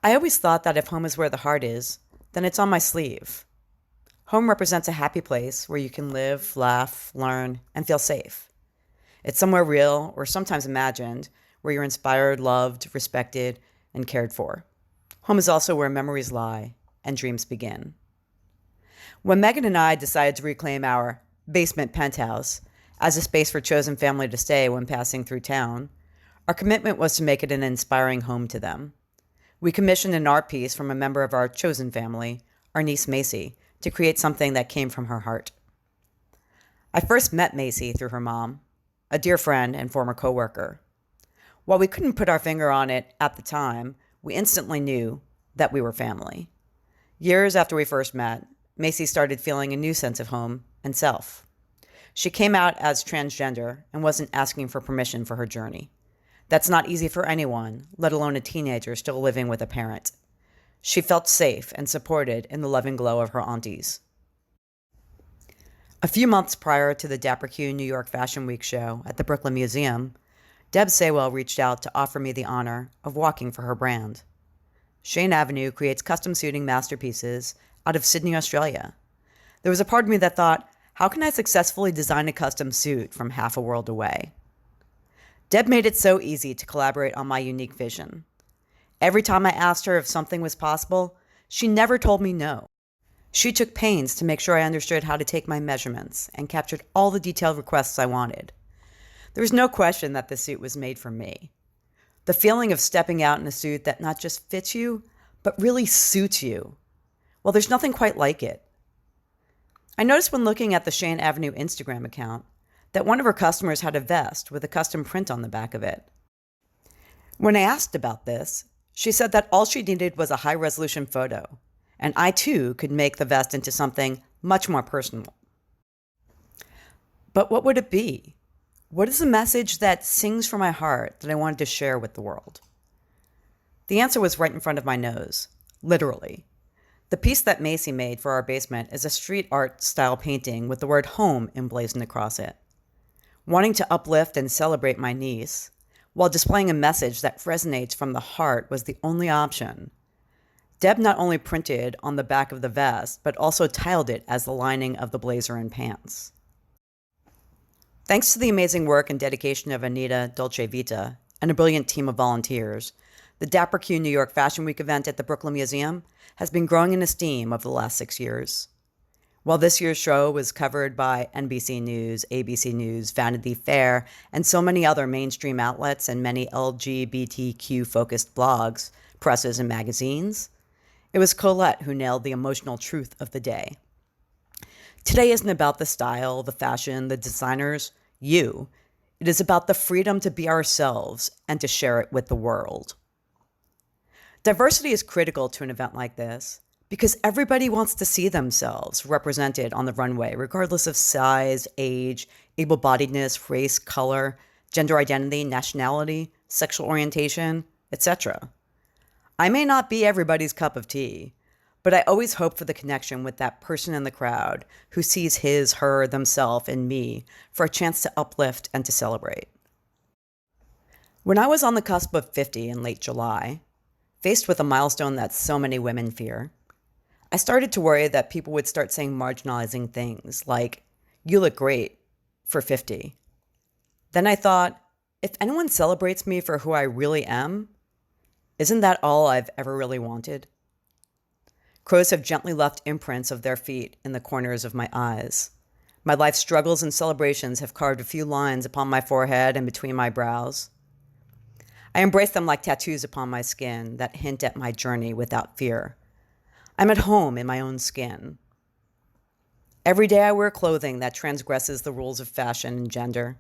I always thought that if home is where the heart is, then it's on my sleeve. Home represents a happy place where you can live, laugh, learn, and feel safe. It's somewhere real, or sometimes imagined, where you're inspired, loved, respected, and cared for. Home is also where memories lie and dreams begin. When Megan and I decided to reclaim our basement penthouse as a space for chosen family to stay when passing through town, our commitment was to make it an inspiring home to them. We commissioned an art piece from a member of our chosen family, our niece Macy, to create something that came from her heart. I first met Macy through her mom, a dear friend and former coworker. While we couldn't put our finger on it at the time, we instantly knew that we were family. Years after we first met, Macy started feeling a new sense of home and self. She came out as transgender and wasn't asking for permission for her journey. That's not easy for anyone, let alone a teenager still living with a parent. She felt safe and supported in the loving glow of her aunties. A few months prior to the Dapper Q New York Fashion Week show at the Brooklyn Museum, Deb Saywell reached out to offer me the honor of walking for her brand. Shane Avenue creates custom suiting masterpieces out of Sydney, Australia. There was a part of me that thought, how can I successfully design a custom suit from half a world away? Deb made it so easy to collaborate on my unique vision. Every time I asked her if something was possible, she never told me no. She took pains to make sure I understood how to take my measurements and captured all the detailed requests I wanted. There was no question that this suit was made for me. The feeling of stepping out in a suit that not just fits you, but really suits you. Well, there's nothing quite like it. I noticed when looking at the Shane Avenue Instagram account that one of her customers had a vest with a custom print on the back of it. When I asked about this, she said that all she needed was a high-resolution photo, and I too could make the vest into something much more personal. But what would it be? What is the message that sings from my heart that I wanted to share with the world? The answer was right in front of my nose, literally. The piece that Macy made for our basement is a street art style painting with the word home emblazoned across it. Wanting to uplift and celebrate my niece, while displaying a message that resonates from the heart was the only option. Deb not only printed on the back of the vest, but also tiled it as the lining of the blazer and pants. Thanks to the amazing work and dedication of Anita Dolce-Vita and a brilliant team of volunteers, the Dapper Q New York Fashion Week event at the Brooklyn Museum has been growing in esteem over the last 6 years. While this year's show was covered by NBC News, ABC News, Vanity Fair, and so many other mainstream outlets and many LGBTQ-focused blogs, presses, and magazines, it was Colette who nailed the emotional truth of the day. Today isn't about the style, the fashion, the designers, you. It is about the freedom to be ourselves and to share it with the world. Diversity is critical to an event like this because everybody wants to see themselves represented on the runway, regardless of size, age, able-bodiedness, race, color, gender identity, nationality, sexual orientation, etc. I may not be everybody's cup of tea, but I always hope for the connection with that person in the crowd who sees his, her, themselves, and me for a chance to uplift and to celebrate. When I was on the cusp of 50 in late July, faced with a milestone that so many women fear, I started to worry that people would start saying marginalizing things like, "You look great for 50." Then I thought, if anyone celebrates me for who I really am, isn't that all I've ever really wanted? Crows have gently left imprints of their feet in the corners of my eyes. My life's struggles and celebrations have carved a few lines upon my forehead and between my brows. I embrace them like tattoos upon my skin that hint at my journey without fear. I'm at home in my own skin. Every day I wear clothing that transgresses the rules of fashion and gender.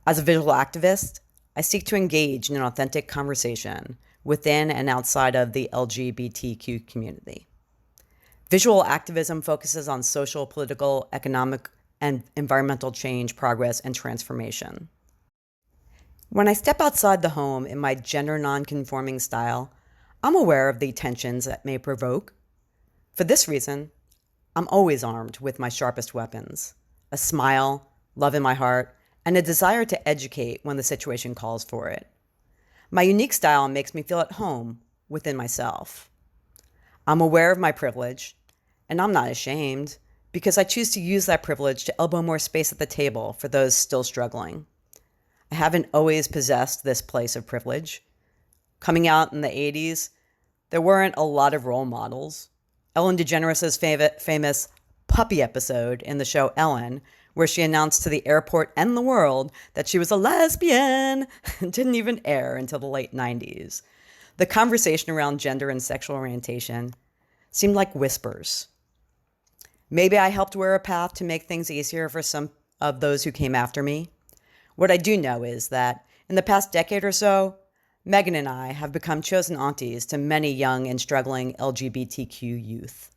As a visual activist, I seek to engage in an authentic conversation within and outside of the LGBTQ community. Visual activism focuses on social, political, economic, and environmental change, progress, and transformation. When I step outside the home in my gender non-conforming style, I'm aware of the tensions that may provoke. For this reason, I'm always armed with my sharpest weapons: a smile, love in my heart, and a desire to educate when the situation calls for it. My unique style makes me feel at home within myself. I'm aware of my privilege, and I'm not ashamed because I choose to use that privilege to elbow more space at the table for those still struggling. I haven't always possessed this place of privilege. Coming out in the 80s, there weren't a lot of role models. Ellen DeGeneres' famous puppy episode in the show Ellen, where she announced to the airport and the world that she was a lesbian, didn't even air until the late 90s. The conversation around gender and sexual orientation seemed like whispers. Maybe I helped wear a path to make things easier for some of those who came after me. What I do know is that in the past decade or so, Megan and I have become chosen aunties to many young and struggling LGBTQ youth.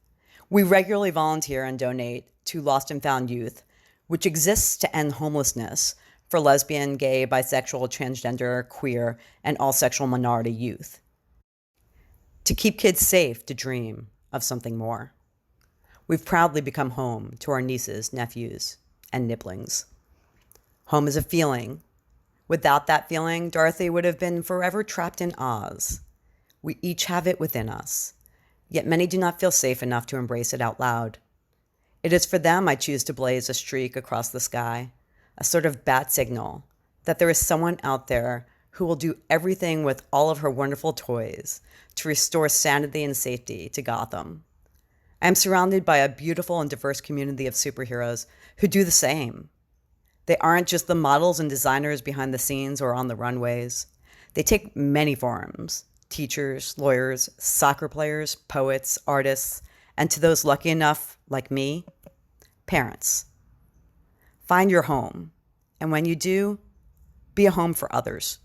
We regularly volunteer and donate to Lost and Found Youth, which exists to end homelessness for lesbian, gay, bisexual, transgender, queer, and all sexual minority youth. To keep kids safe to dream of something more. We've proudly become home to our nieces, nephews, and nibblings. Home is a feeling. Without that feeling, Dorothy would have been forever trapped in Oz. We each have it within us, yet many do not feel safe enough to embrace it out loud. It is for them I choose to blaze a streak across the sky, a sort of bat signal that there is someone out there who will do everything with all of her wonderful toys to restore sanity and safety to Gotham. I am surrounded by a beautiful and diverse community of superheroes who do the same. They aren't just the models and designers behind the scenes or on the runways. They take many forms: teachers, lawyers, soccer players, poets, artists, and to those lucky enough, like me, parents. Find your home, and when you do, be a home for others.